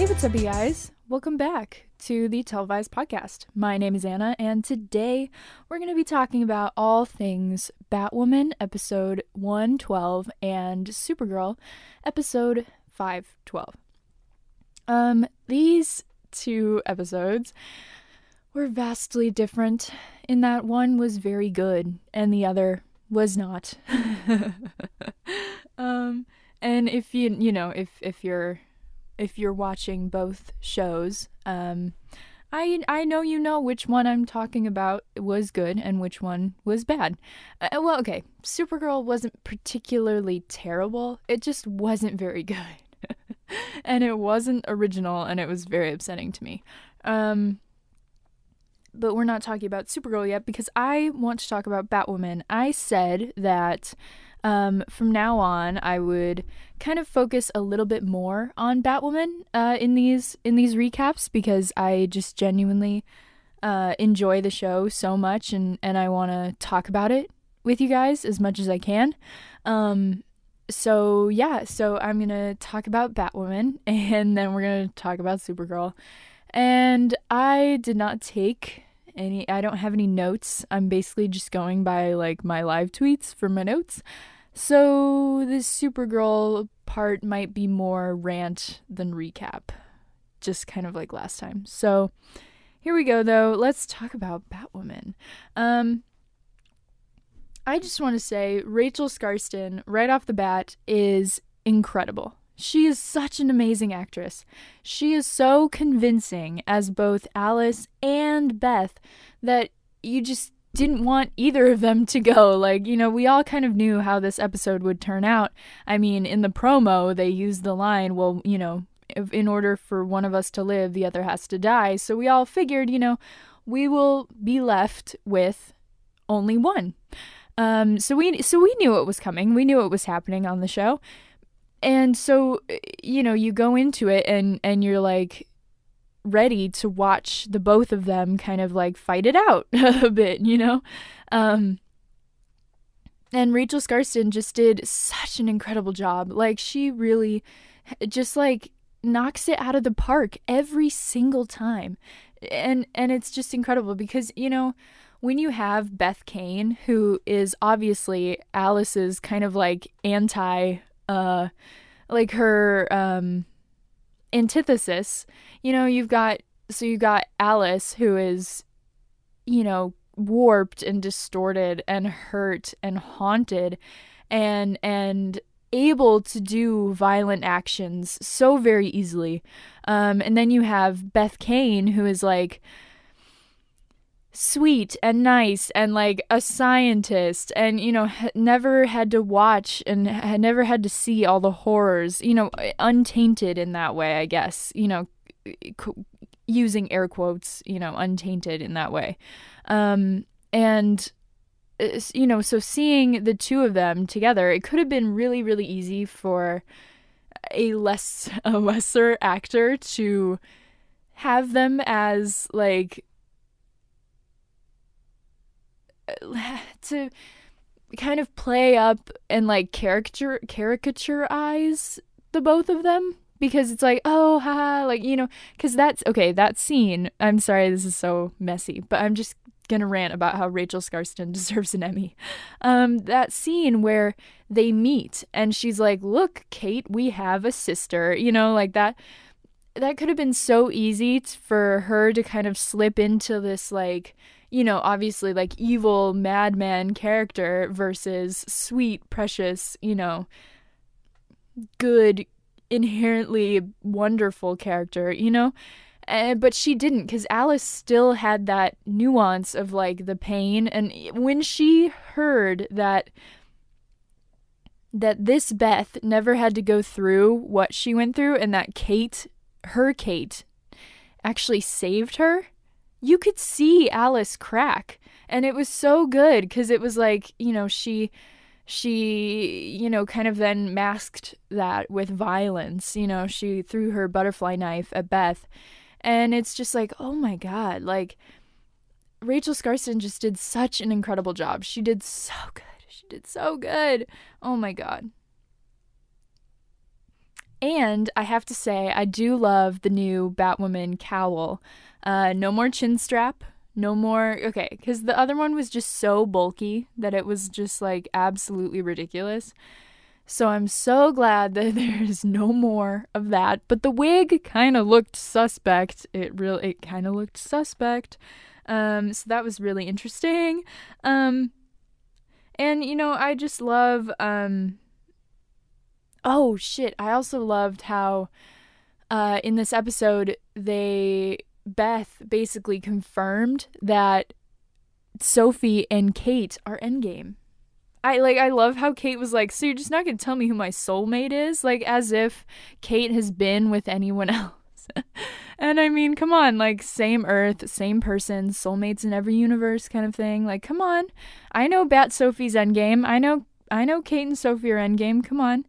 What's up, you guys? Welcome back to the Televised Podcast. My name is Anna, and today we're going to be talking about all things Batwoman, episode 112, and Supergirl, episode 512. These two episodes were vastly different in that one was very good, and the other was not. And if if you're watching both shows, I know you know which one I'm talking about was good and which one was bad. Okay, Supergirl wasn't particularly terrible. It just wasn't very good. And it wasn't original, and it was very upsetting to me. But we're not talking about Supergirl yet because I want to talk about Batwoman. I said that from now on, I would kind of focus a little bit more on Batwoman in these recaps because I just genuinely enjoy the show so much, and I want to talk about it with you guys as much as I can. So I'm gonna talk about Batwoman, and then we're gonna talk about Supergirl. And I did not take I don't have any notes. I'm basically just going by like my live tweets for my notes. So this Supergirl part might be more rant than recap, just kind of like last time. So here we go, though. Let's talk about Batwoman. I just want to say Rachel Skarsten, right off the bat, is incredible. She is such an amazing actress. She is so convincing as both Alice and Beth that you just didn't want either of them to go. Like, we all kind of knew how this episode would turn out. I mean, in the promo, they used the line, well, in order for one of us to live, the other has to die. So we all figured, we will be left with only one. So we knew it was coming. We knew it was happening on the show. And so, you go into it and you're like ready to watch the both of them kind of like fight it out a bit, And Rachel Skarsten just did such an incredible job. Like, she really just like knocks it out of the park every single time. And it's just incredible because, when you have Beth Kane, who is obviously Alice's kind of like like her antithesis, you've got Alice, who is, warped and distorted and hurt and haunted and able to do violent actions so very easily. And then you have Beth Kane, who is like sweet and nice and like a scientist and never had to watch and had never had to see all the horrors, untainted in that way, I guess, using air quotes, untainted in that way. And so seeing the two of them together, it could have been really, really easy for a lesser actor to have them as like to kind of play up and like caricaturize the both of them, because it's like, oh, haha, like, because that's okay. That scene, I'm sorry, this is so messy, but I'm just gonna rant about how Rachel Skarsten deserves an Emmy. That scene where they meet and she's like, look, Kate, we have a sister, like that could have been so easy for her to kind of slip into this like, obviously like evil madman character versus sweet, precious, good, inherently wonderful character, but she didn't, because Alice still had that nuance of like the pain. And when she heard that this Beth never had to go through what she went through, and that Kate actually saved her, you could see Alice crack. And it was so good because it was like, she kind of then masked that with violence. She threw her butterfly knife at Beth. And it's just like, oh my God, like Rachel Skarsten just did such an incredible job. She did so good. Oh my God. And I have to say, I do love the new Batwoman cowl. No more chin strap. No more, okay, because the other one was just so bulky that it was just like absolutely ridiculous. So I'm so glad that there's no more of that. But the wig kind of looked suspect. It kind of looked suspect. So that was really interesting. And I just love, oh shit, I also loved how, in this episode, Beth basically confirmed that Sophie and Kate are endgame. I love how Kate was like, so you're just not going to tell me who my soulmate is? Like, as if Kate has been with anyone else. And I mean, come on, like, same Earth, same person, soulmates in every universe kind of thing. Like, come on. I know Sophie's endgame. I know Kate and Sophie are endgame. Come on.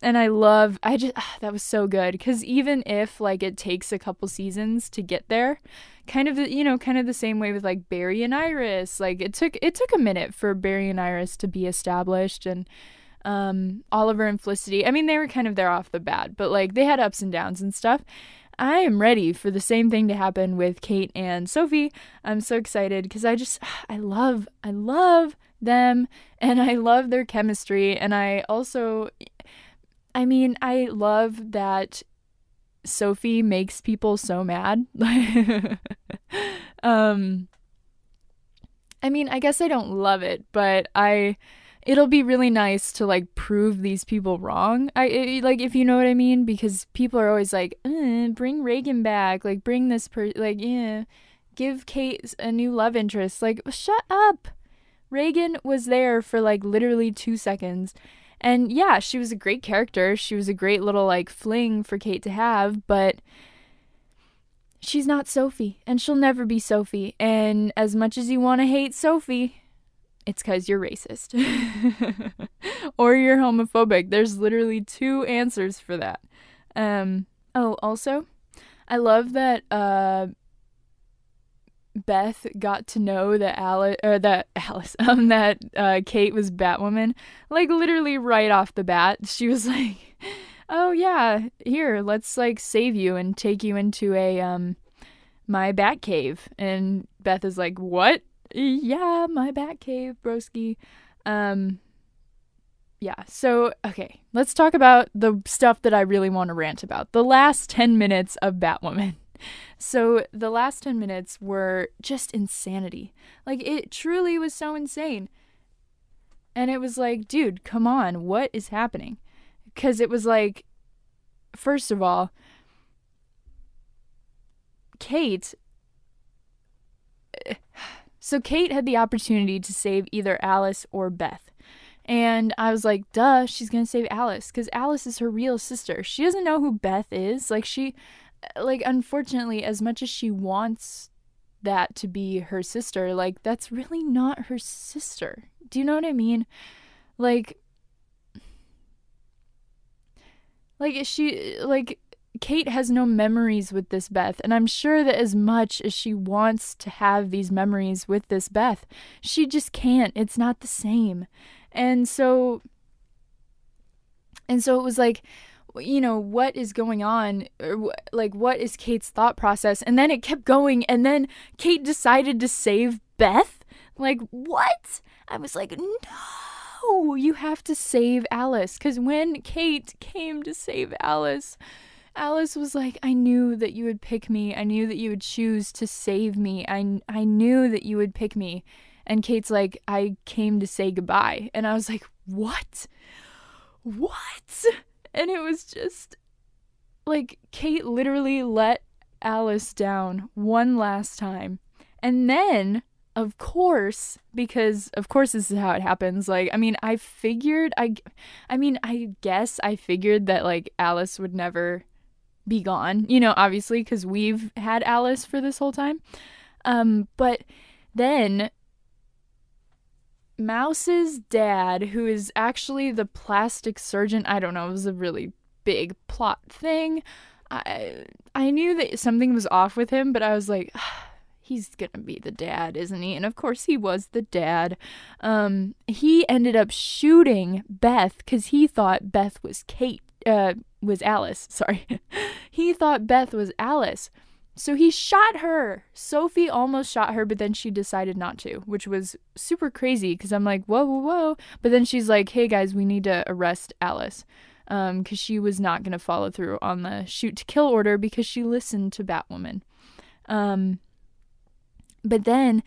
And that was so good. Because even if, like, it takes a couple seasons to get there, kind of the same way with, like, Barry and Iris. Like, it took a minute for Barry and Iris to be established. And Oliver and Felicity, I mean, they were kind of there off the bat. But, like, they had ups and downs and stuff. I am ready for the same thing to happen with Kate and Sophie. I'm so excited because I love them. And I love their chemistry. And I love that Sophie makes people so mad. I guess I don't love it, but it'll be really nice to, like, prove these people wrong. If you know what I mean, because people are always like, bring Reagan back, like, bring this give Kate a new love interest. Like, shut up. Reagan was there for, like, literally 2 seconds. And yeah, she was a great character. She was a great little, like, fling for Kate to have, but she's not Sophie, and she'll never be Sophie. And as much as you want to hate Sophie, it's because you're racist. Or you're homophobic. There's literally 2 answers for that. Also, I love that Beth got to know that Kate was Batwoman, like, literally right off the bat. She was like, oh yeah, here, let's, like, save you and take you into my Batcave. And Beth is like, what? Yeah, my Batcave, broski. Yeah, so, okay, let's talk about the stuff that I really want to rant about. The last 10 minutes of Batwoman. So the last 10 minutes were just insanity. Like, it truly was so insane. And it was like, dude, come on, what is happening? Because it was like, first of all, Kate had the opportunity to save either Alice or Beth. And I was like, duh, she's going to save Alice, because Alice is her real sister. She doesn't know who Beth is. Unfortunately, as much as she wants that to be her sister, like, that's really not her sister. Do you know what I mean? Kate has no memories with this Beth, and I'm sure that as much as she wants to have these memories with this Beth, she just can't. It's not the same. And so it was like, what is going on? Like, what is Kate's thought process? And then it kept going, and then Kate decided to save Beth? Like, what? I was like, no, you have to save Alice. Because when Kate came to save Alice was like, I knew that you would pick me. I knew that you would choose to save me. I knew that you would pick me. And Kate's like, I came to say goodbye. And I was like, what? And it was just, like, Kate literally let Alice down one last time. And then, of course, because, of course, this is how it happens. Like, I mean, I guess I figured that, like, Alice would never be gone. Obviously, because we've had Alice for this whole time. But then Mouse's dad, who is actually the plastic surgeon, I don't know, it was a really big plot thing. I knew that something was off with him, but I was like, he's gonna be the dad, isn't he? And of course he was the dad. He ended up shooting Beth because he thought Beth was Kate. was Alice. Sorry. He thought Beth was Alice. So he shot her. Sophie almost shot her, but then she decided not to, which was super crazy because I'm like, whoa, whoa, whoa. But then she's like, hey, guys, we need to arrest Alice because she was not going to follow through on the shoot to kill order because she listened to Batwoman. But then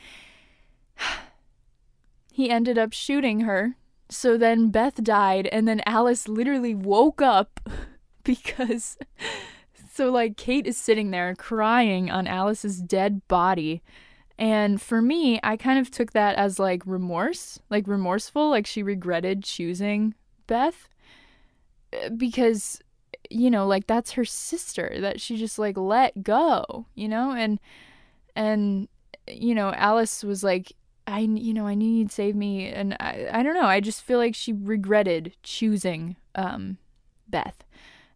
he ended up shooting her. So then Beth died, and then Alice literally woke up because... So, like, Kate is sitting there crying on Alice's dead body. And for me, I kind of took that as, like, remorseful. Like, she regretted choosing Beth. Because, you know, like, that's her sister that she just, like, let go, you know? And you know, Alice was like, I knew you'd save me. And I don't know. I just feel like she regretted choosing Beth.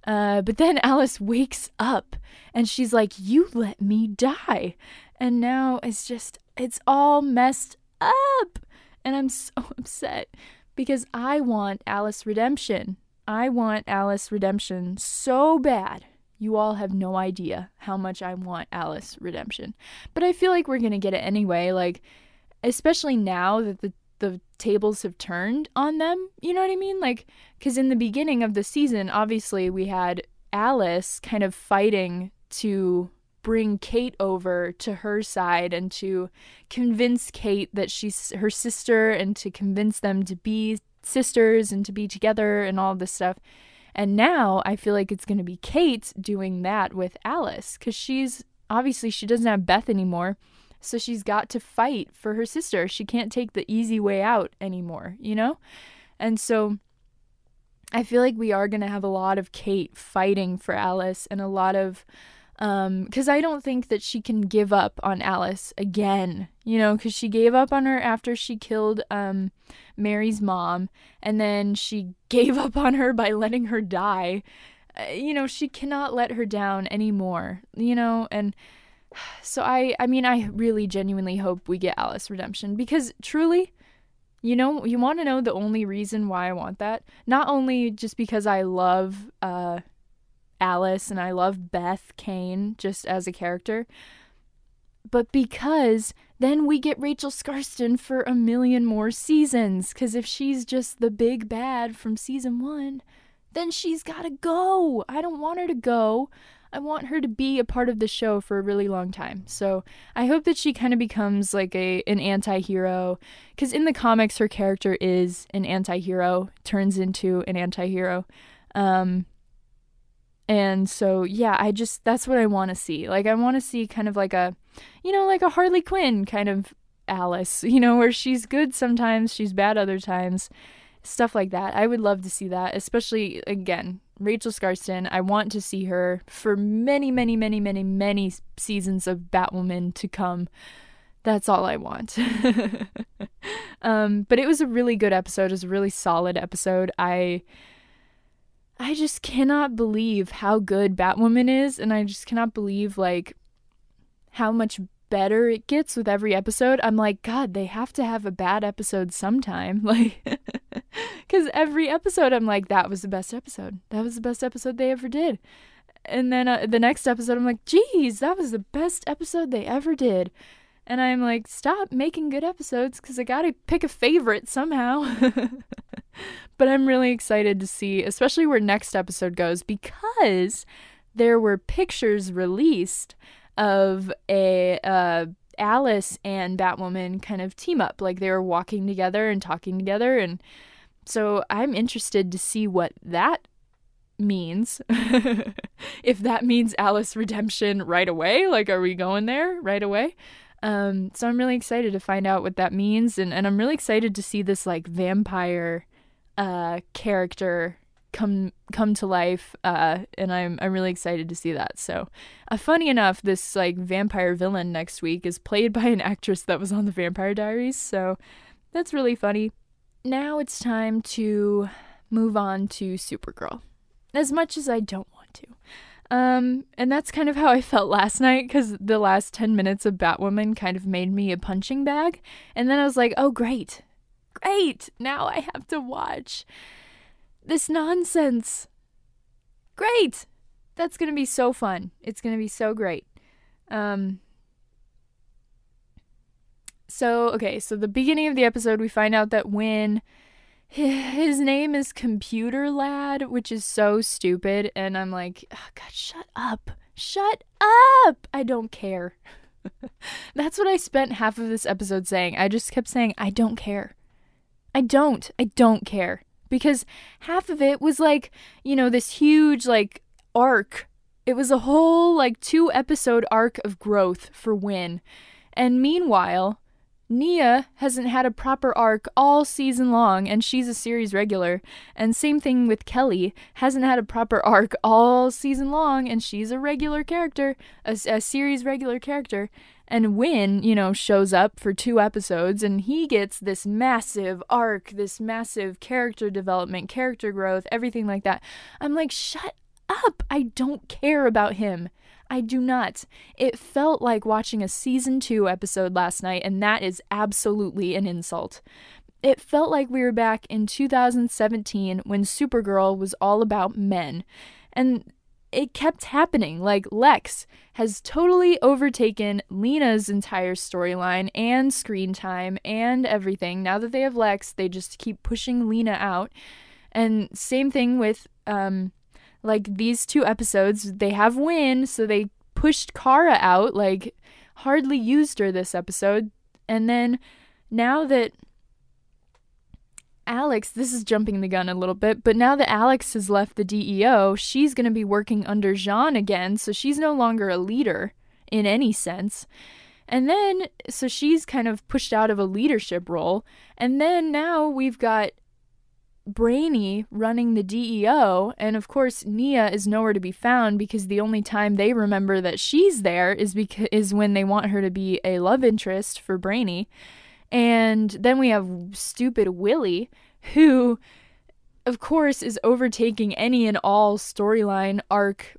But then Alice wakes up and she's like, you let me die. And now it's all messed up. And I'm so upset because I want Alice redemption. I want Alice redemption so bad. You all have no idea how much I want Alice redemption. But I feel like we're going to get it anyway. Like, especially now that the tables have turned on them, you know what I mean? Like, because in the beginning of the season, obviously we had Alice kind of fighting to bring Kate over to her side and to convince Kate that she's her sister and to convince them to be sisters and to be together and all this stuff. And now I feel like it's going to be Kate doing that with Alice because she doesn't have Beth anymore. So she's got to fight for her sister. She can't take the easy way out anymore, you know? And so I feel like we are going to have a lot of Kate fighting for Alice and a lot of, because I don't think that she can give up on Alice again, you know, because she gave up on her after she killed Mary's mom, and then she gave up on her by letting her die. You know, she cannot let her down anymore, you know, and so I mean, I really genuinely hope we get Alice redemption because truly, you know, you want to know the only reason why I want that? Not only just because I love Alice and I love Beth Kane just as a character, but because then we get Rachel Skarsten for a million more seasons. Because if she's just the big bad from season 1, then she's got to go. I don't want her to go. I want her to be a part of the show for a really long time. So I hope that she kind of becomes like an anti-hero. Because in the comics, her character is an anti-hero, turns into an anti-hero. And so, yeah, that's what I want to see. Like, I want to see kind of like a Harley Quinn kind of Alice, you know, where she's good sometimes, she's bad other times, stuff like that. I would love to see that, especially, again, Rachel Skarsten. I want to see her for many, many, many, many, many seasons of Batwoman to come. That's all I want. But it was a really good episode. It was a really solid episode. I just cannot believe how good Batwoman is, and I just cannot believe, like, how much better it gets with every episode. I'm like, God, they have to have a bad episode sometime. Like, because every episode I'm like, that was the best episode. That was the best episode they ever did. And then the next episode I'm like, geez, that was the best episode they ever did. And I'm like, stop making good episodes because I gotta pick a favorite somehow. But I'm really excited to see, especially where next episode goes, because there were pictures released of a Alice and Batwoman kind of team up. Like, they were walking together and talking together. And so I'm interested to see what that means. If that means Alice redemption right away. Like, are we going there right away? So I'm really excited to find out what that means. And I'm really excited to see this, like, vampire character come to life, and I'm really excited to see that. So funny enough, this, like, vampire villain next week is played by an actress that was on the Vampire Diaries, so that's really funny. Now it's time to move on to Supergirl, as much as I don't want to. And that's kind of how I felt last night, because the last 10 minutes of Batwoman kind of made me a punching bag, and then I was like, oh, great, now I have to watch this nonsense. Great! That's going to be so fun. It's going to be so great. So the beginning of the episode, we find out that Win, his name is Computer Lad, which is so stupid. And I'm like, oh, God, shut up. Shut up. I don't care. That's what I spent half of this episode saying. I just kept saying, I don't care. I don't care. Because half of it was like, this huge like arc. It was a whole like 2-episode arc of growth for Win. And meanwhile, Nia hasn't had a proper arc all season long, and she's a series regular. And same thing with Kelly, hasn't had a proper arc all season long, and she's a regular character, a series regular character. And Win, shows up for 2 episodes, and he gets this massive arc, this massive character development, character growth, everything like that. I'm like, shut up! I don't care about him. I do not. It felt like watching a season 2 episode last night, and that is absolutely an insult. It felt like we were back in 2017 when Supergirl was all about men. And it kept happening. Like, Lex has totally overtaken Lena's entire storyline and screen time and everything. Now that they have Lex, they just keep pushing Lena out. And same thing with, like, these 2 episodes, they have Win, so they pushed Kara out, like, hardly used her this episode. And then now that Alex, this is jumping the gun a little bit, but now that Alex has left the DEO, she's going to be working under Jean again, so she's no longer a leader in any sense. And then, so she's kind of pushed out of a leadership role. And then now we've got Brainy running the DEO, and of course Nia is nowhere to be found because the only time they remember that she's there is when they want her to be a love interest for Brainy. And then we have stupid Willie, who of course is overtaking any and all storyline arc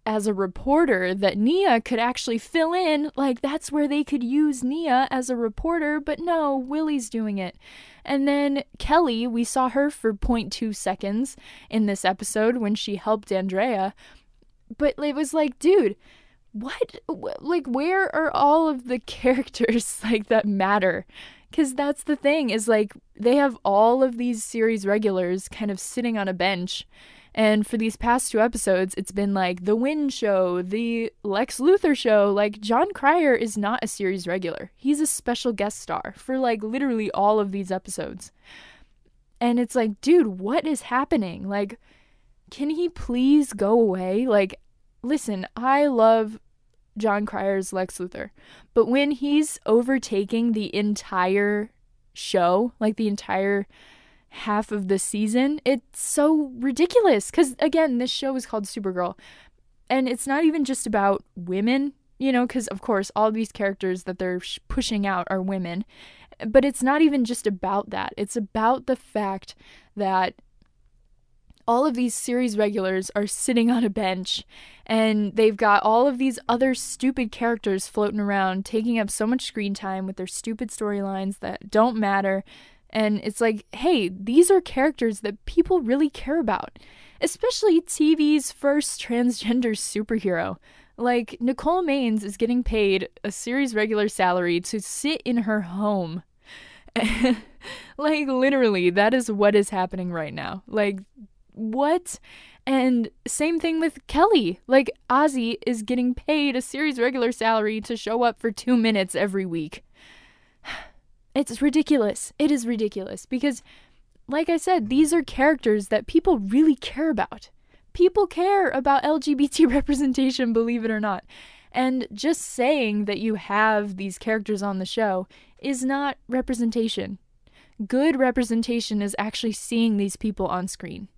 as a reporter that Nia could actually fill in. Like, that's where they could use Nia as a reporter, but no, Willie's doing it. And then Kelly, we saw her for 0.2 seconds in this episode when she helped Andrea. But it was like, dude, what? Like, where are all of the characters, like, that matter? Because that's the thing, is, like, they have all of these series regulars kind of sitting on a bench. And for these past 2 episodes, it's been like the Win show, the Lex Luthor show. Like, John Cryer is not a series regular. He's a special guest star for, like, literally all of these episodes. And it's like, dude, what is happening? Like, can he please go away? Like, listen, I love John Cryer's Lex Luthor, but when he's overtaking the entire show, like the entire half of the season, it's so ridiculous. Because again, this show is called Supergirl, and it's not even just about women, because of course all these characters that they're pushing out are women, but it's not even just about that. It's about the fact that all of these series regulars are sitting on a bench, and they've got all of these other stupid characters floating around, taking up so much screen time with their stupid storylines that don't matter. And it's like, hey, these are characters that people really care about, especially TV's first transgender superhero. Like, Nicole Maines is getting paid a series regular salary to sit in her home. Like, literally, that is what is happening right now. Like, what? And same thing with Kelly. Like, Ozzy is getting paid a series regular salary to show up for 2 minutes every week. It's ridiculous. It is ridiculous because, like I said, these are characters that people really care about. People care about LGBT representation, believe it or not. And just saying that you have these characters on the show is not representation. Good representation is actually seeing these people on screen.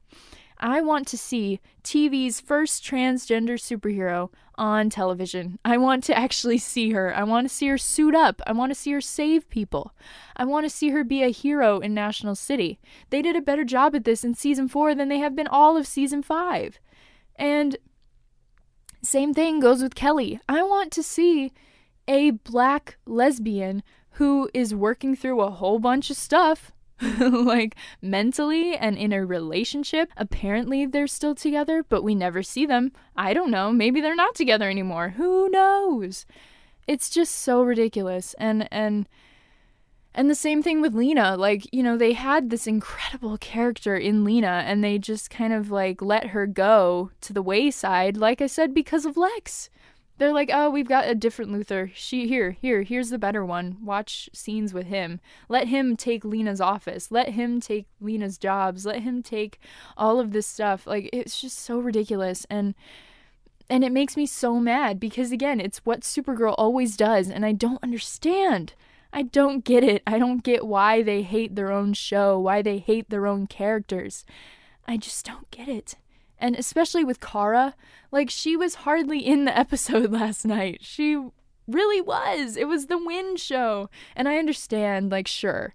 I want to see TV's first transgender superhero on television. I want to actually see her. I want to see her suit up. I want to see her save people. I want to see her be a hero in National City. They did a better job at this in season 4 than they have been all of season 5. And same thing goes with Kelly. I want to see a black lesbian who is working through a whole bunch of stuff like mentally and in a relationship. Apparently they're still together, but we never see them. I don't know. Maybe they're not together anymore. Who knows? It's just so ridiculous. And the same thing with Lena. Like, you know, they had this incredible character in Lena, and they just kind of like let her go to the wayside, like I said, because of Lex. They're like, oh, we've got a different Luthor. Here's the better one. Watch scenes with him. Let him take Lena's office. Let him take Lena's jobs. Let him take all of this stuff. Like, it's just so ridiculous. And it makes me so mad because, again, it's what Supergirl always does, and I don't understand. I don't get it. I don't get why they hate their own show, why they hate their own characters. I just don't get it. And especially with Kara, like, she was hardly in the episode last night. She really was. It was the Win show. And I understand, like, sure,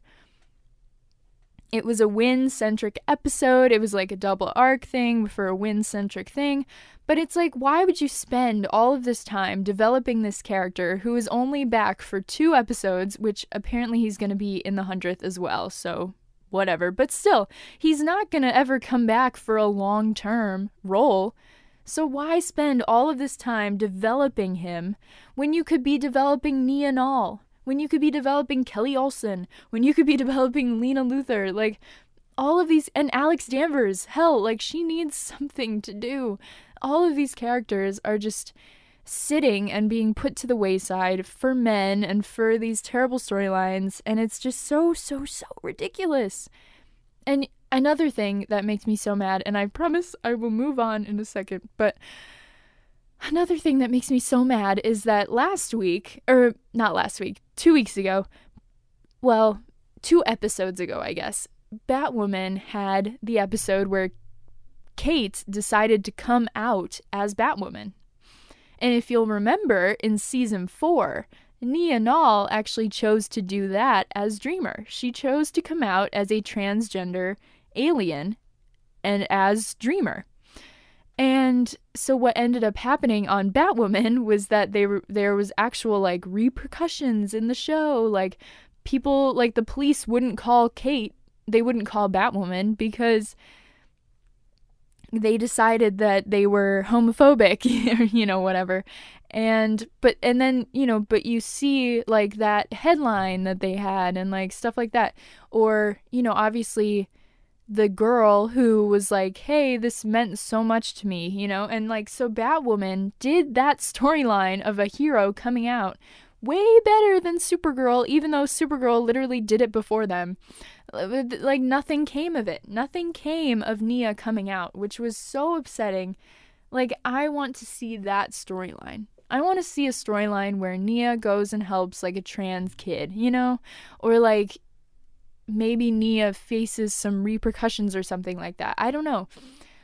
it was a Win-centric episode. It was like a double arc thing for a Win-centric thing. But it's like, why would you spend all of this time developing this character who is only back for 2 episodes, which apparently he's going to be in the 100th as well, so whatever. But still, he's not going to ever come back for a long-term role. So why spend all of this time developing him when you could be developing Nia and all? When you could be developing Kelly Olsen? When you could be developing Lena Luthor? Like, all of these, and Alex Danvers, hell, like, she needs something to do. All of these characters are just sitting and being put to the wayside for men and for these terrible storylines, and it's just so ridiculous. And another thing that makes me so mad, and I promise I will move on in a second, but another thing that makes me so mad is that 2 weeks ago, well, 2 episodes ago, I guess, Batwoman had the episode where Kate decided to come out as Batwoman. And if you'll remember, in season 4, Nia Nall actually chose to do that as Dreamer. She chose to come out as a transgender alien and as Dreamer. And so what ended up happening on Batwoman was that there was actual, like, repercussions in the show. Like, people, like, the police wouldn't call Kate, they wouldn't call Batwoman because they decided that they were homophobic, you know, whatever. But you see, like, that headline that they had and, like, stuff like that. Or, you know, obviously the girl who was like, hey, this meant so much to me, you know? And, like, so Batwoman did that storyline of a hero coming out way better than Supergirl, even though Supergirl literally did it before them. Like, nothing came of it. Nothing came of Nia coming out, which was so upsetting. Like, I want to see that storyline. I want to see a storyline where Nia goes and helps, like, a trans kid, you know? Or, like, maybe Nia faces some repercussions or something like that. I don't know.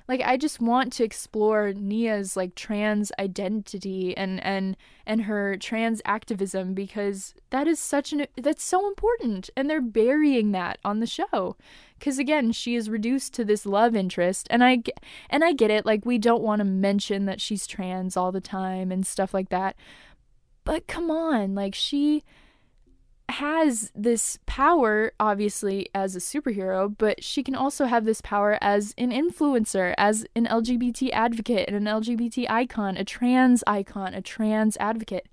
Like, I just want to explore Nia's, like, trans identity and her trans activism, because that is that's so important, and they're burying that on the show. Because, again, she is reduced to this love interest, and I get it, like, we don't want to mention that she's trans all the time and stuff like that, but come on, like, she has this power, obviously, as a superhero, but she can also have this power as an influencer, as an LGBT advocate, and an LGBT icon, a trans advocate.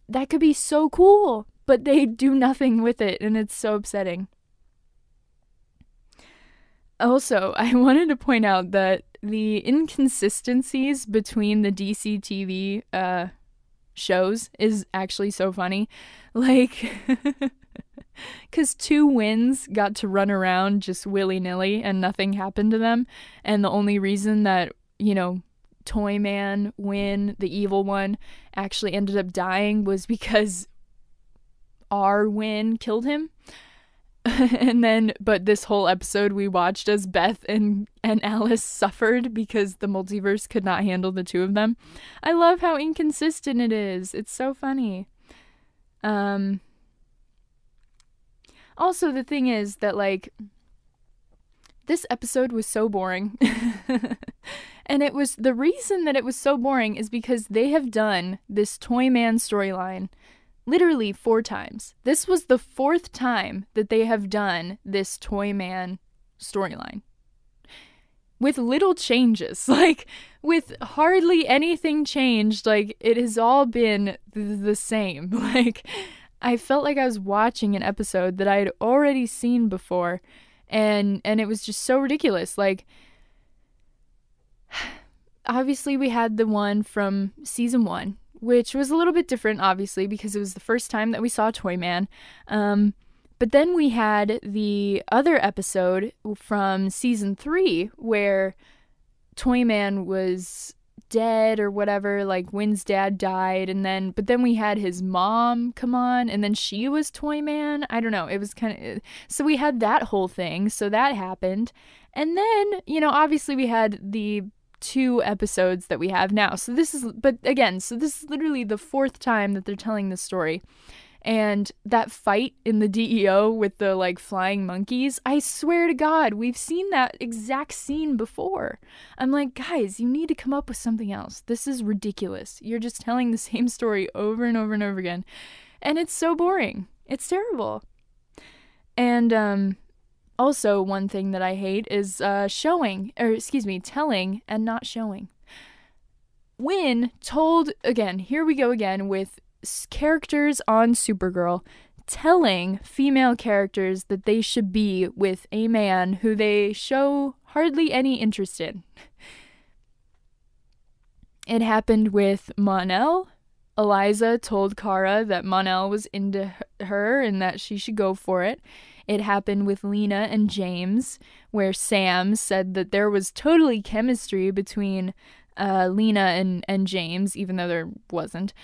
That could be so cool, but they do nothing with it, and it's so upsetting. Also, I wanted to point out that the inconsistencies between the DC TV shows is actually so funny. Like, because 2 Wins got to run around just willy-nilly and nothing happened to them, and the only reason that, you know, Toyman Win, the evil one, actually ended up dying was because our Win killed him. But this whole episode we watched as Beth and Alice suffered because the multiverse could not handle the 2 of them. I love how inconsistent it is. It's so funny. Also, the thing is that, like, this episode was so boring. And the reason that it was so boring is because they have done this Toyman storyline Literally 4 times. This was the 4th time that they have done this Toy Man storyline. With little changes, like, with hardly anything changed, like, it has all been the same. Like, I felt like I was watching an episode that I had already seen before, and it was just so ridiculous. Like, obviously we had the one from season 1, which was a little bit different, obviously, because it was the first time that we saw Toy Man. But then we had the other episode from season 3 where Toy Man was dead or whatever, like Wynn's dad died, but then we had his mom come on, and then she was Toy Man. I don't know, it was kind of, so we had that whole thing, so that happened. And then, obviously we had the 2 episodes that we have now. So this is literally the 4th time that they're telling this story. And that fight in the DEO with the, like, flying monkeys, I swear to God, we've seen that exact scene before. I'm like, guys, you need to come up with something else. This is ridiculous. You're just telling the same story over and over and over again. And it's so boring. It's terrible. And, also, one thing that I hate is telling and not showing. Wynn told, again, here we go again with characters on Supergirl telling female characters that they should be with a man who they show hardly any interest in. It happened with Mon-El. Eliza told Kara that Mon-El was into her and that she should go for it. It happened with Lena and James, where Sam said that there was totally chemistry between Lena and James, even though there wasn't.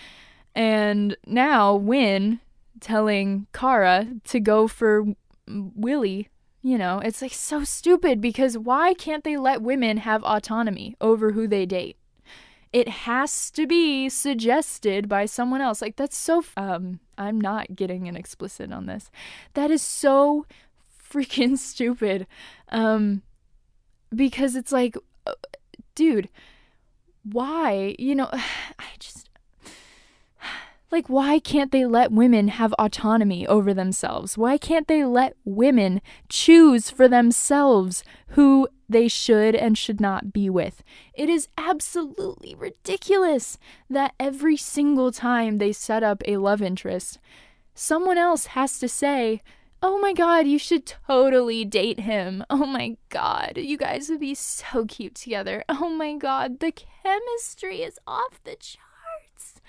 And now Wynn telling Kara to go for Willie, it's like so stupid, because why can't they let women have autonomy over who they date? It has to be suggested by someone else. Like, that's so... I'm not getting an explicit on this. That is so freaking stupid. Because it's like, dude, why? Like, why can't they let women have autonomy over themselves? Why can't they let women choose for themselves who they should and should not be with? It is absolutely ridiculous that every single time they set up a love interest, someone else has to say, oh my God, you should totally date him. Oh my God, you guys would be so cute together. Oh my God, the chemistry is off the charts.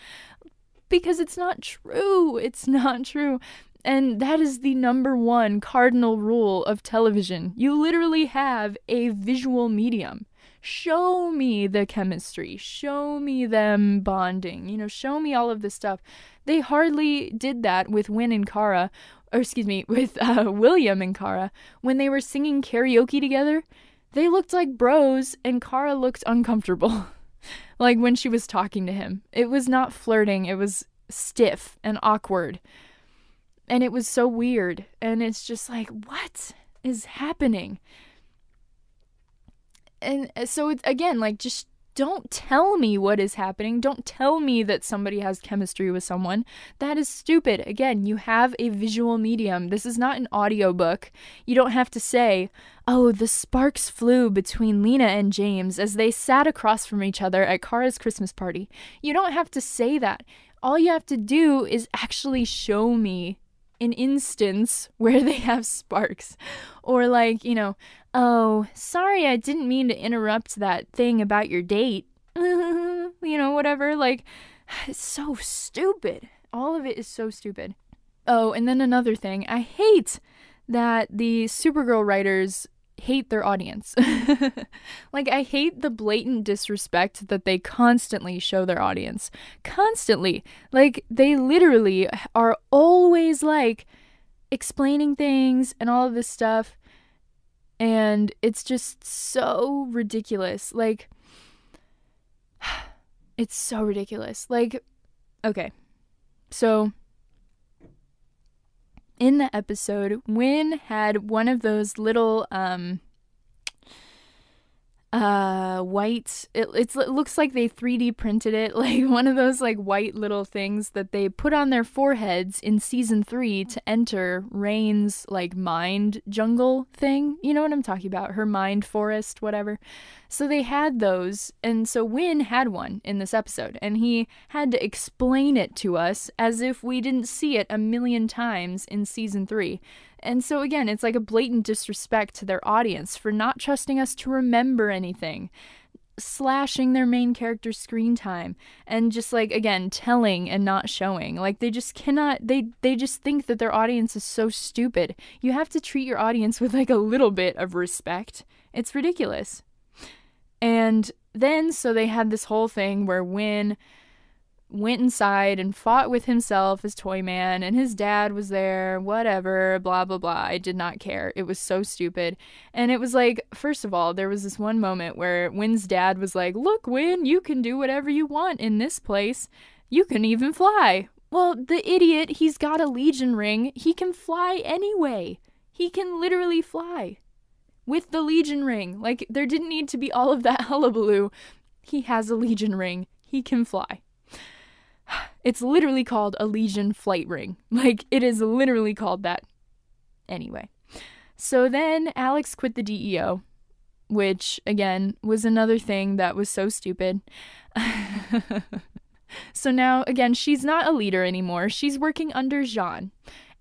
Because it's not true. It's not true. And that is the number 1 cardinal rule of television. You literally have a visual medium. Show me the chemistry. Show me them bonding. Show me all of this stuff. They hardly did that with Wynn and Kara, with William and Kara. When they were singing karaoke together, they looked like bros, and Kara looked uncomfortable. Like, when she was talking to him. It was not flirting. It was stiff and awkward. And it was so weird. And it's just like, what is happening? And so, it's, again, like, just don't tell me what is happening. Don't tell me that somebody has chemistry with someone. That is stupid. Again, you have a visual medium. This is not an audiobook. You don't have to say, oh, the sparks flew between Lena and James as they sat across from each other at Kara's Christmas party. You don't have to say that. All you have to do is actually show me an instance where they have sparks. Or like, oh, sorry, I didn't mean to interrupt that thing about your date. Whatever. Like, it's so stupid. All of it is so stupid. Oh, and then another thing. I hate that the Supergirl writers hate their audience. Like, I hate the blatant disrespect that they constantly show their audience. Constantly. Like, they literally are always, like, explaining things and all of this stuff. And it's just so ridiculous. Like, it's so ridiculous. Like, okay. So, in the episode, Wynn had one of those little, white, it looks like they 3D printed it, like one of those like white little things that they put on their foreheads in season 3 to enter Rain's like mind jungle thing. You know what I'm talking about? Her mind forest, whatever. So they had those, and so Win had one in this episode, and he had to explain it to us as if we didn't see it a million times in season 3. And so again, it's like a blatant disrespect to their audience for not trusting us to remember anything, slashing their main character's screen time, and just like, again, telling and not showing. Like, they just cannot, they just think that their audience is so stupid. You have to treat your audience with like a little bit of respect. It's ridiculous. And then, so they had this whole thing where Win went inside and fought with himself as Toyman, and his dad was there, whatever, blah, blah, blah. I did not care. It was so stupid. And it was like, first of all, there was this one moment where Win's dad was like, look, Win, you can do whatever you want in this place. You can even fly. Well, the idiot, he's got a Legion ring. He can fly anyway. He can literally fly with the Legion ring. Like, there didn't need to be all of that hullabaloo. He has a Legion ring. He can fly. It's literally called a Legion flight ring. Like, it is literally called that. Anyway. So then Alex quit the DEO, which, again, was another thing that was so stupid. So now, again, she's not a leader anymore. She's working under Jean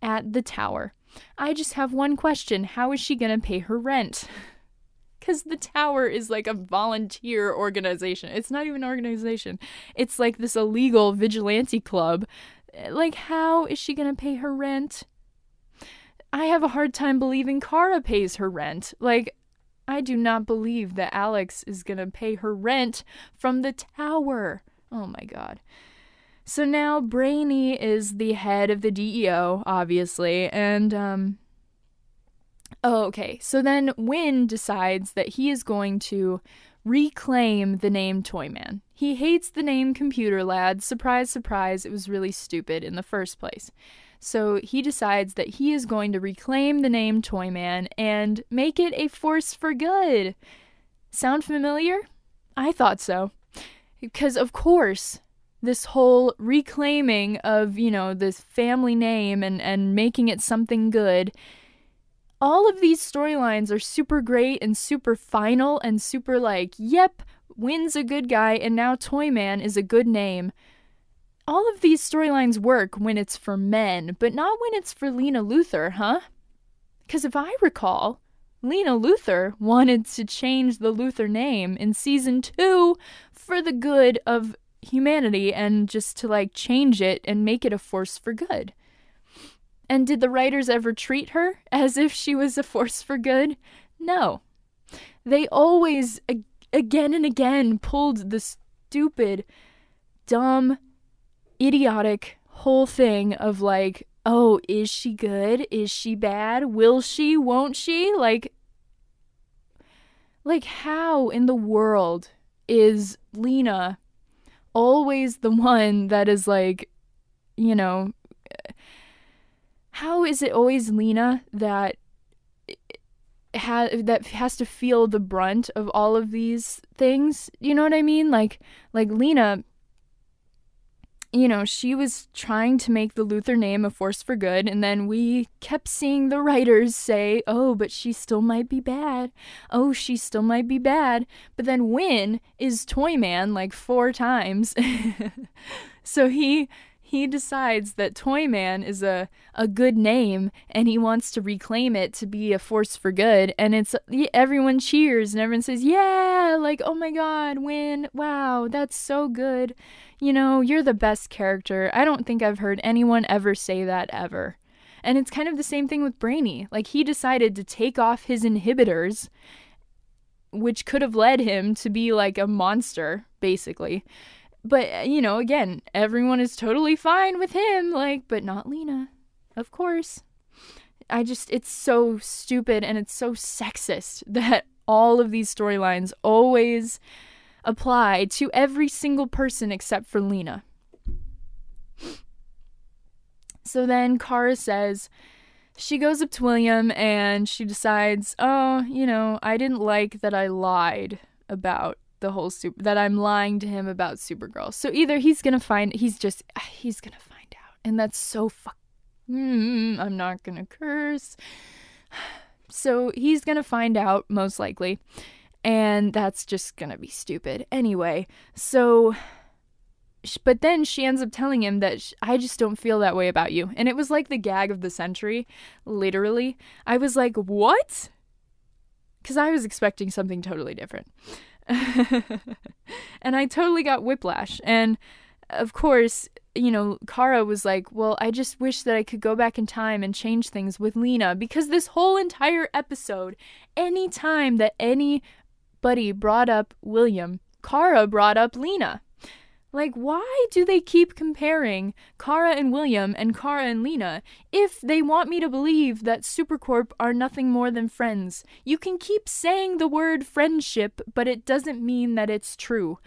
at the tower. I just have one question. How is she going to pay her rent? Because the tower is like a volunteer organization. It's not even an organization. It's like this illegal vigilante club. Like, how is she going to pay her rent? I have a hard time believing Kara pays her rent. Like, I do not believe that Alex is going to pay her rent from the tower. Oh my god. So now Brainy is the head of the DEO, obviously, and, okay, so then Win decides that he is going to reclaim the name Toyman. He hates the name Computer Lad. Surprise, surprise, it was really stupid in the first place. So he decides that he is going to reclaim the name Toyman and make it a force for good. Sound familiar? I thought so. Because, of course, this whole reclaiming of, you know, this family name and making it something good, all of these storylines are super great and super final and super like, yep, Win's a good guy and now Toyman is a good name. All of these storylines work when it's for men, but not when it's for Lena Luthor, huh? Because if I recall, Lena Luthor wanted to change the Luthor name in season 2 for the good of humanity and just to like change it and make it a force for good. And did the writers ever treat her as if she was a force for good? No. They always, again and again, pulled the stupid, dumb, idiotic whole thing of like, oh, is she good? Is she bad? Will she? Won't she? Like how in the world is Lena always the one that is like, you know, how is it always Lena that has to feel the brunt of all of these things? You know what I mean? Like Lena, you know, she was trying to make the Luthor name a force for good, and then we kept seeing the writers say, oh, but she still might be bad. Oh, she still might be bad. But then Win is Toyman like 4 times. So he decides that Toyman is a good name and he wants to reclaim it to be a force for good, and it's everyone cheers and everyone says, yeah, like, oh my god, Win, wow, that's so good. You know, you're the best character. I don't think I've heard anyone ever say that ever. And it's kind of the same thing with Brainy. Like, he decided to take off his inhibitors, which could have led him to be like a monster, basically. But, you know, again, everyone is totally fine with him, like, but not Lena, of course. It's so stupid and it's so sexist that all of these storylines always apply to every single person except for Lena. So then Kara says, she goes up to William and she decides, oh, you know, I didn't like that I lied about the whole that I'm lying to him about Supergirl. So either he's gonna find out, and that's so I'm not gonna curse. So he's gonna find out, most likely, and that's just gonna be stupid. Anyway, so, but then she ends up telling him that I just don't feel that way about you. And it was like the gag of the century, literally. I was like, what? Because I was expecting something totally different. And I totally got whiplash. And of course, Kara was like, well, I just wish that I could go back in time and change things with Lena, because this whole entire episode, any time that anybody brought up William, Kara brought up Lena. Like, why do they keep comparing Kara and William and Kara and Lena if they want me to believe that Supercorp are nothing more than friends? You can keep saying the word friendship, but it doesn't mean that it's true.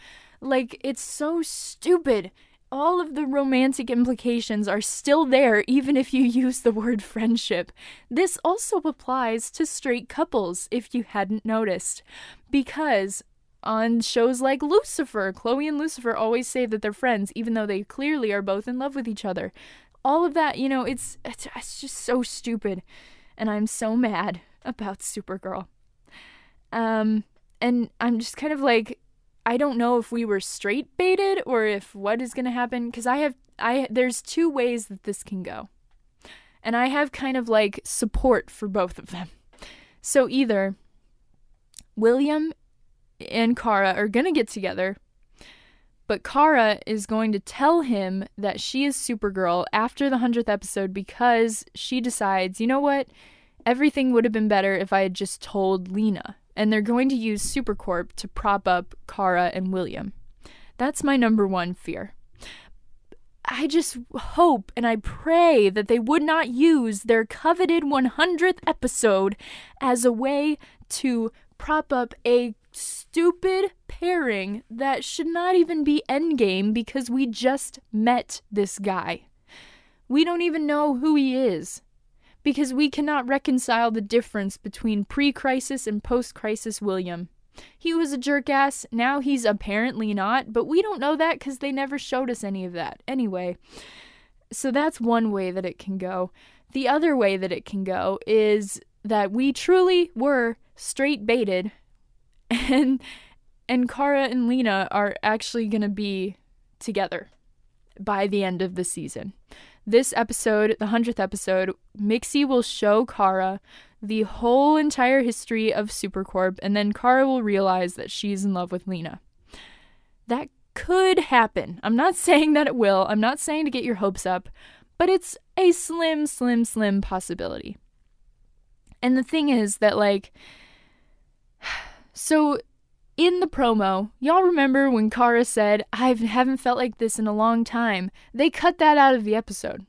Like, it's so stupid. All of the romantic implications are still there, even if you use the word friendship. This also applies to straight couples, if you hadn't noticed. Because on shows like Lucifer, Chloe and Lucifer always say that they're friends, even though they clearly are both in love with each other. All of that, it's just so stupid. And I'm so mad about Supergirl. And I'm just kind of like, I don't know if we were straight baited or if what is going to happen, because there's two ways that this can go. And I have kind of like support for both of them. So either William and Kara are going to get together, but Kara is going to tell him that she is Supergirl after the 100th episode because she decides, you know what, everything would have been better if I had just told Lena. And they're going to use Supercorp to prop up Kara and William. That's my number one fear. I just hope and I pray that they would not use their coveted 100th episode as a way to prop up a stupid pairing that should not even be endgame, because we just met this guy. We don't even know who he is, because we cannot reconcile the difference between pre-crisis and post-crisis William. He was a jerk-ass, now he's apparently not, but we don't know that because they never showed us any of that. Anyway, so that's one way that it can go. The other way that it can go is that we truly were straight baited, and Kara and Lena are actually going to be together by the end of the season. This episode, the 100th episode, Mixie will show Kara the whole entire history of Supercorp, and then Kara will realize that she's in love with Lena. That could happen. I'm not saying that it will. I'm not saying to get your hopes up, but it's a slim, slim, slim possibility. And the thing is that, like, so in the promo, y'all remember when Kara said, I haven't felt like this in a long time? They cut that out of the episode.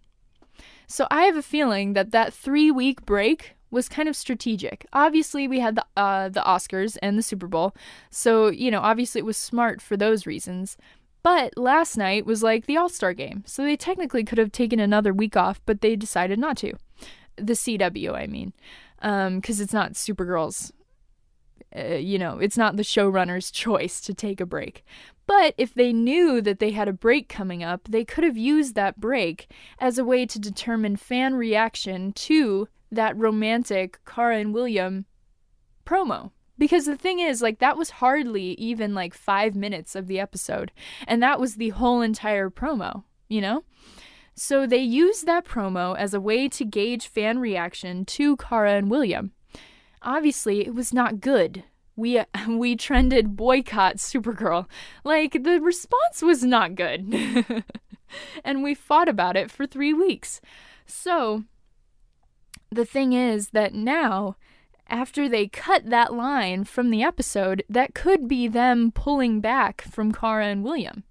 So I have a feeling that 3-week break was kind of strategic. Obviously, we had the Oscars and the Super Bowl, so, obviously it was smart for those reasons. But last night was like the All-Star game, so they technically could have taken another week off, but they decided not to. The CW, I mean, because it's not Supergirl's. It's not the showrunner's choice to take a break. But if they knew that they had a break coming up, they could have used that break as a way to determine fan reaction to that romantic Kara and William promo. Because the thing is, like, that was hardly even like 5 minutes of the episode. And that was the whole entire promo, So they used that promo as a way to gauge fan reaction to Kara and William. Obviously, it was not good. We trended boycott Supergirl. Like, the response was not good. And we fought about it for 3 weeks. So, the thing is that now, after they cut that line from the episode, that could be them pulling back from Kara and William.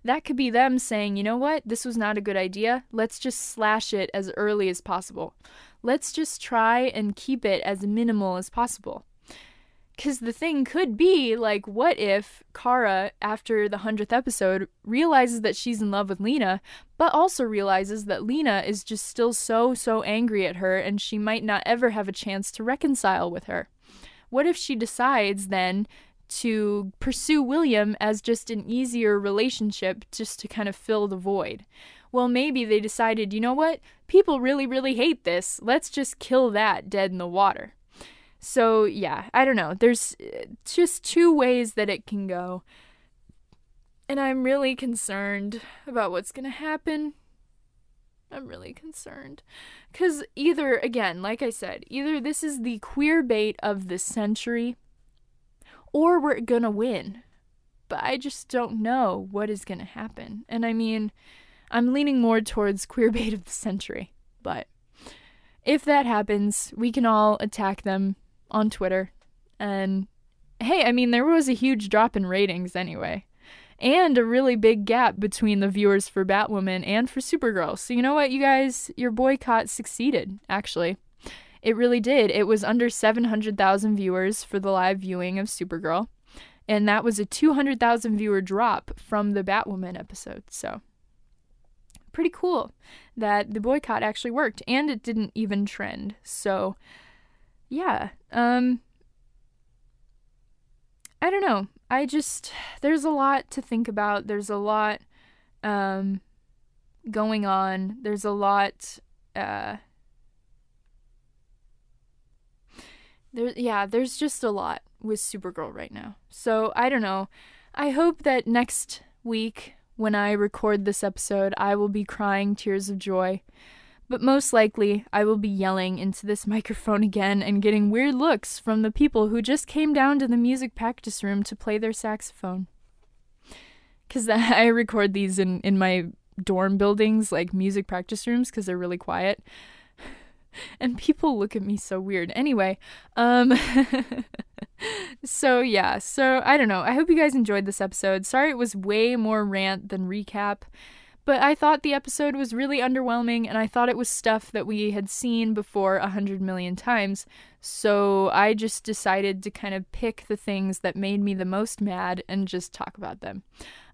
That could be them saying, you know what, this was not a good idea. Let's just slash it as early as possible. Let's just try and keep it as minimal as possible. Because the thing could be, like, what if Kara, after the 100th episode, realizes that she's in love with Lena, but also realizes that Lena is just still so angry at her, and she might not ever have a chance to reconcile with her? What if she decides then to pursue William as just an easier relationship just to kind of fill the void. Well, maybe they decided, you know what? People really, really hate this. Let's just kill that dead in the water. So, yeah, I don't know. There's just two ways that it can go. And I'm really concerned about what's going to happen. I'm really concerned. Because either, again, like I said, either this is the queer bait of the century, or we're going to win. But I just don't know what is going to happen. And I mean, I'm leaning more towards queer bait of the century. But if that happens, we can all attack them on Twitter. And hey, I mean, there was a huge drop in ratings anyway. And a really big gap between the viewers for Batwoman and for Supergirl. So you know what, you guys? Your boycott succeeded, actually. It really did. It was under 700,000 viewers for the live viewing of Supergirl. And that was a 200,000 viewer drop from the Batwoman episode. So pretty cool that the boycott actually worked. And it didn't even trend. So yeah. I don't know. There's a lot to think about. There's a lot going on. There's a lot, there's just a lot with Supergirl right now. So, I don't know. I hope that next week, when I record this episode, I will be crying tears of joy. But most likely, I will be yelling into this microphone again and getting weird looks from the people who just came down to the music practice room to play their saxophone. Because I record these in my dorm buildings, like music practice rooms, because they're really quiet. And people look at me so weird. Anyway, so yeah, so I don't know. I hope you guys enjoyed this episode. Sorry it was way more rant than recap. But I thought the episode was really underwhelming, and I thought it was stuff that we had seen before 100 million times, so I just decided to kind of pick the things that made me the most mad and just talk about them.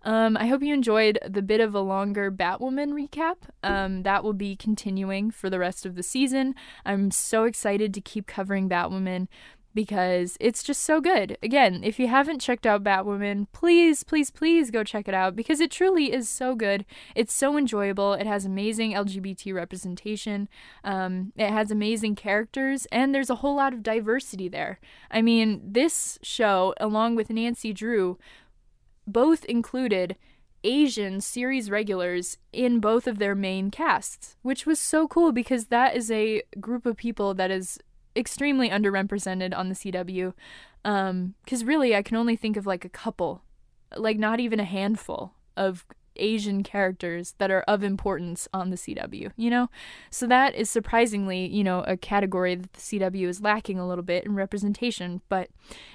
I hope you enjoyed the bit of a longer Batwoman recap. That will be continuing for the rest of the season. I'm so excited to keep covering Batwoman, because it's just so good. Again, if you haven't checked out Batwoman, please, please, please go check it out, because it truly is so good. It's so enjoyable. It has amazing LGBT representation. It has amazing characters, and there's a whole lot of diversity there. I mean, this show, along with Nancy Drew, both included Asian series regulars in both of their main casts, which was so cool, because that is a group of people that is extremely underrepresented on the CW, because really I can only think of like a couple, like not even a handful of Asian characters that are of importance on the CW, you know? So that is surprisingly, you know, a category that the CW is lacking a little bit in representation, but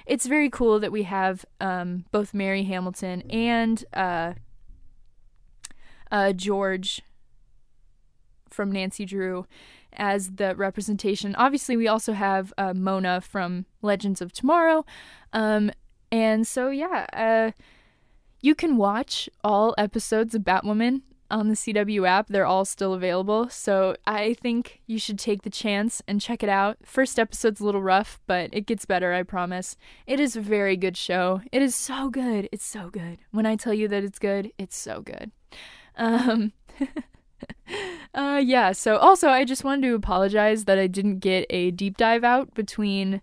it's very cool that we have both Mary Hamilton and George from Nancy Drew as the representation. Obviously, we also have Mona from Legends of Tomorrow. And so, yeah, you can watch all episodes of Batwoman on the CW app. They're all still available. So I think you should take the chance and check it out. First episode's a little rough, but it gets better, I promise. It is a very good show. It is so good. It's so good. When I tell you that it's good, it's so good. Yeah, so also I just wanted to apologize that I didn't get a deep dive out between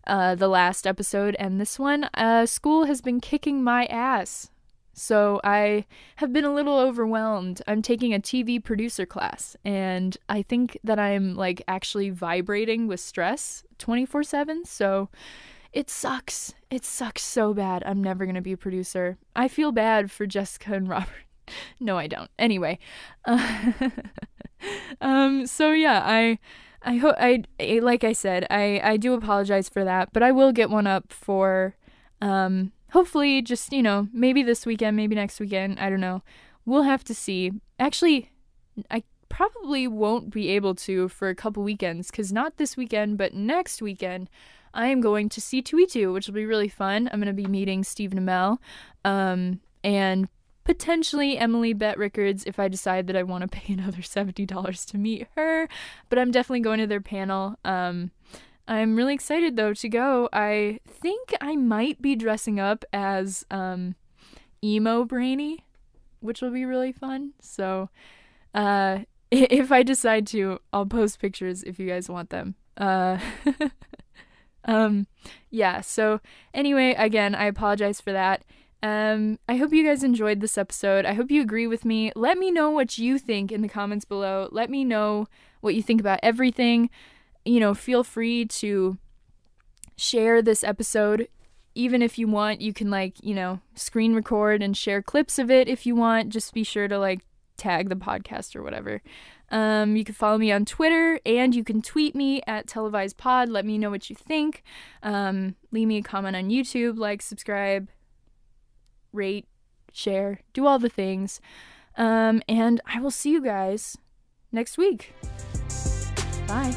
the last episode and this one. School has been kicking my ass, so I have been a little overwhelmed. I'm taking a TV producer class, and I think that I'm like actually vibrating with stress 24/7, so it sucks. It sucks so bad. I'm never gonna be a producer. I feel bad for Jessica and Robert. No, I don't. Anyway, so yeah, I hope like I said, I do apologize for that, but I will get one up for, hopefully just, you know, maybe this weekend, maybe next weekend. I don't know. We'll have to see. Actually, I probably won't be able to for a couple weekends, because not this weekend, but next weekend, I am going to C2E2, which will be really fun. I'm going to be meeting Stephen Amell, and potentially Emily Bett Rickards if I decide that I want to pay another $70 to meet her, but I'm definitely going to their panel. I'm really excited, though, to go. I think I might be dressing up as emo Brainy, which will be really fun. So if I decide to, I'll post pictures if you guys want them. Yeah, so anyway, again, I apologize for that. I hope you guys enjoyed this episode. I hope you agree with me. Let me know what you think in the comments below. Let me know what you think about everything. You know, feel free to share this episode. Even if you want, you can, like, you know, screen record and share clips of it if you want. Just be sure to, like, tag the podcast or whatever. You can follow me on Twitter, and you can tweet me at Televised Pod. Let me know what you think. Leave me a comment on YouTube, like, subscribe, rate, share, do all the things. And I will see you guys next week. Bye.